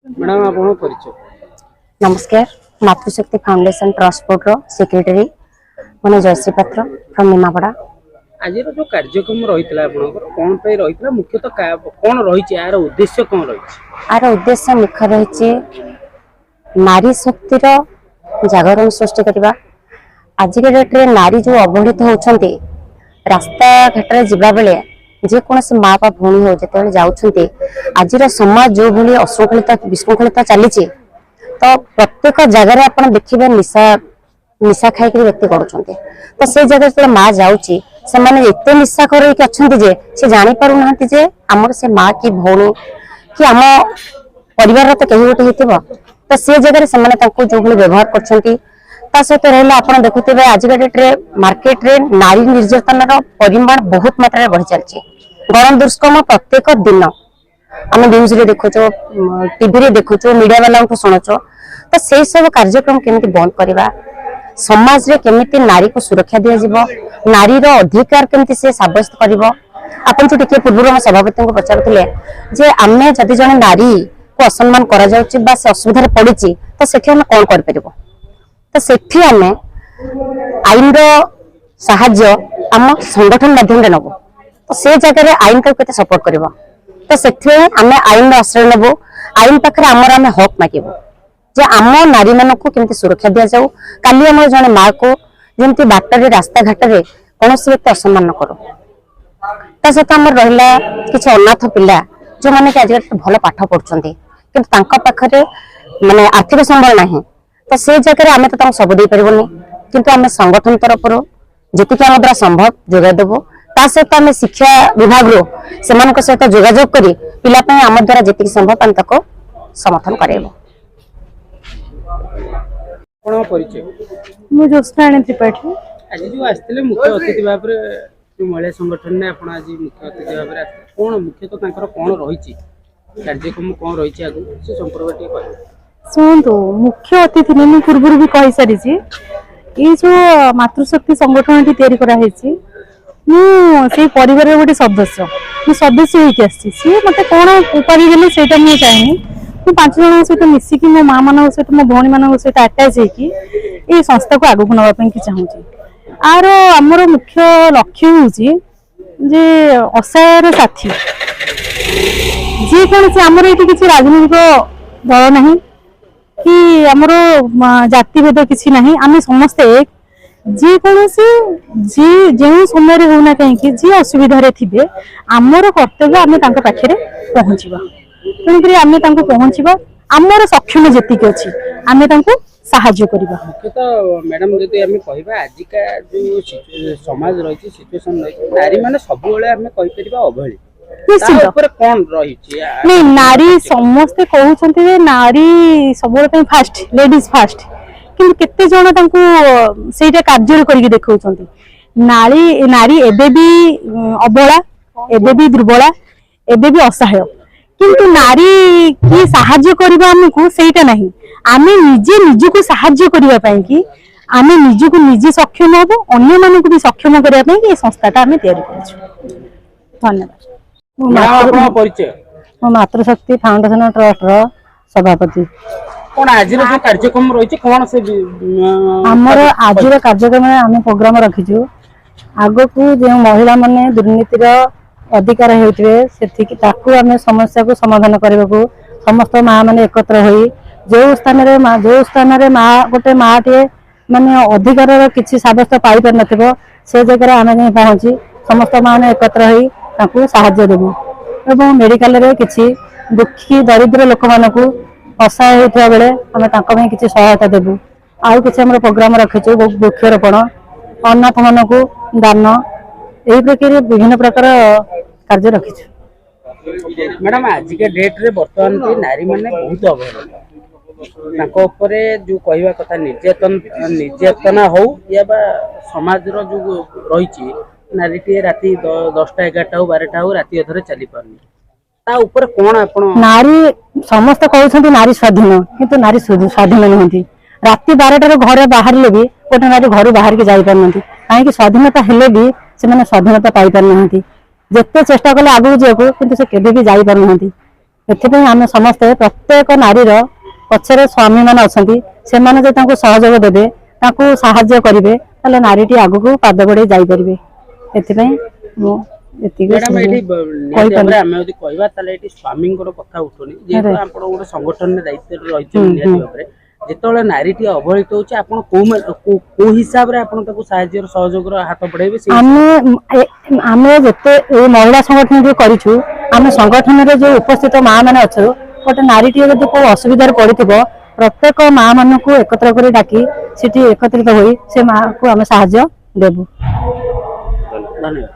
Madam आपन परिचय। नमस्कार, मातृशक्ति फाउंडेशन ट्रांसपोर्ट रो सेक्रेटरी मने जयश्री पात्र फ्रॉम निमापड़ा। आज जो कार्यक्रम रही कौन पे रही मुख्यतः कौन रही यार उद्देश्य कौन रही? यार उद्देश्य मुख्य रही नारी शक्तिर जागरण सृष्टि करवा। आज के डेट रे नारी जो अवहेलित होउछंती रास्ता घाट रे जिबा बेले जे कोनसे माँ बा भूमि हो जते जाउछंती आज समाज जो भली अशृंखलित विशृंखलित चली तो प्रत्येक जगह आपण देखिबे निशा खाई व्यक्ति करुछंती तो से जगह जो माँ जाउची से माने एते निशा करै कि अछंती जे से जानि पारु नांती जे हमर से माँ की भौणी कि हम परिवार तो कहीं गोटे हेतिबो तो से जगह से माने ताको जो भली व्यवहार करछंती ता सहित रहला आपण देखुथिबे आज के डेट रे मार्केट रे नारी निर्यातन रो परिमाण बहुत मात्रा रे बढ़ी चलची। गण दुष्कर्म प्रत्येक दिन आम न्यूज रे देखुचो टीवी रे देखुचो मीडिया वाला शुणुचो तो से सब कार्यक्रम केमिति बंद करवा समाज रे केमिति नारी को सुरक्षा दिया जिवो नारी रो अधिकार केमिति से साब्यस्त करिवो। आपण जो टिके पूर्व हम सभापति को पचारथिले जे आमे जदि जने नारी को असम्मान करा जाउची बा से असुविधा रे पडिची तो सेठी हम कोन कर परिबो तो सेठी आमे आईन रो सहाय्य आम संगठन माध्यम रे नबो तो से जगह रे आईन को केते सपोर्ट करबो तो सेठी आमे आईन रो आश्रय नबो आईन पाखरे हमर आमे हक मागिबो जे आम नारी मानक केमती सुरक्षा दिया जाऊ काली आम जने माँ को जमती बाटर रास्ता घाट रे कौन व्यक्ति असम्मान न करो ता सहित आम रहा किसी अनाथ पिला जो मैंने कि आज भल पाठ पढ़ुंट कि पाखरे माने आर्थिक संबल ना तो से जगह आम तो सब दे पारबनी किंतु आम संगठन तरफ जी आम द्वारा संभव जोगाई देबो ता सहित आम शिक्षा विभाग रो सेमानक सहित जोगाजोग करी पिला पई आम द्वारा जी संभव आम ताको समर्थन करेबो। कौन परिचय? मु ज्योत्सना त्रिपाठी। आज जो आसते मुख्य अतिथि भाव जो महिला संगठन ने आप आज मुख्य अतिथि भाव कौन मुख्यतः तांकर कौन रही कार्यक्रम कौन रही आगे से संपर्क टे शुणु मुख्य अतिथि ने मुझे पूर्व भी कही सारी ये जो मातृशक्ति संगठन टी तैयारी कराई मुझे परिवार गोटे सदस्य होती आसी मत कौन उपाधि देने से मुझे चाहिए मु 5 जन सहित मिसिकी मो माँ मान सहित मो भौणी मान सहित आटाच होगी संस्था को आगक नापी चाहूँगी आर आमर मुख्य लक्ष्य हूँ जे असहायर साथी जी कौन से आमर ये किसी राजनीतिक दल ना कि आमर जाति भेद किसी ना आम समस्ते एक जी कौन से जी जो समय होना कहीं जी असुविधा थे आमर कर्तव्य आम पाखे पहुँचवा तेणुक आम पहुँचवा आमर सक्षम जी अच्छी आम साहाय्य करवा। मुख्यतः मैडम जदि आम कहवा आजिका जो समाज रही सिचुएशन रही नारी मैंने सब अवहेलित कौन रही नहीं नारी समस्ते कहते नारी सब फास्ट लेडीज फास्ट कि केते जन से कार्य करके देखा नारी नारी एबे भी अबला एबे भी दुर्बला एबे भी असहाय किंतु नारी की साहाय्य करबा हमकु सेटा नहीं आमे निजे निजको साहाय्य करबा पई कि आमे निजको निजे सक्षम होबो अन्य मानकु भी सक्षम करबा पई कि संस्थाटा आमे तैयारी करछु। धन्यवाद। परिचय मो मातृशक्ति फाउंडेशन ट्रस्ट रो सभापति। कौन आज जो कार्यक्रम रही कौन से हमर आज कार्यक्रम में आम प्रोग्राम रखीचु आग को जो महिला माने दुर्नीतिर अधिकार होते आम समस्या को समाधान करने को समस्त माँ मैंने एकत्र हो जो स्थान माँ गोटे माँ टे माने अधिकार किसी सब्यस्त पाई पार न से जगह आम जा पहुँची समस्त माँ मैंने एकत्र हो साहाय्य देवु एवं मेडिकल रे किसी दुखी दरिद्र लोक मानक असहाय होता बेले आम किसी सहायता देवु आउ किसी आम प्रोग्राम रखीचु वृक्षरोपण अनाथ मान को दान यही प्रकार विभिन्न प्रकार कार्य रखीचु। मैडम आज के डेट रे बर्तमान के नारी माने बहुत अवहेलित जो कहवा कथा निर्यातना हो या समाज रो जो रही नारी टी राति 10टा 11टा 12टा हो राति अधरे चली पारनी ता ऊपर कोन आपण नारी समस्त कहउछंती नारी स्वाधीन किंतु नारी स्वाधीन नहंती राति 12टा घर बाहर ले भी गोटे नारी घर बाहर के जाई पारनंती काहे स्वाधीनता हेले भी से स्वाधीनता पाई पार नहंती जेते चेष्टा कले आगु जाको किंतु से केबे भी जाई पार नहंती एथिପାଇଁ आम समस्ते प्रत्येक नारीर पछरे स्वामी मान अछंती सेमाने जे तांको सहयोग देबे तांको सहाय्य करिवे ताले नारीटी आगु पाद बढ़े जाई परिबे एथिପାଇଁ मो एतिके मैडम एटी निहाती भाबरे आमे यदि कहबा ताले एटी स्वामींकर कथा उठोनी जेतो आपण गोटे संगठन में दायित्व रहिछ निहाती भाबरे जेतोले नारीटी अवहेलित होचे आपण को हिसाब रे आपण ताको सहाय्य सहयोग हाथ बढ़ाइबे आमे जते ए महिला संगठन जो करिछु आमे संगठन रे जो उपस्थित मां माने अछो गोटे नारीटी यदि को असुविधा पड़िथिबो प्रत्येक मां मान को एकत्र कर डाकी सिटी एकत्रित होई से मां को आमे सहाय्य देबु। धन्यवाद।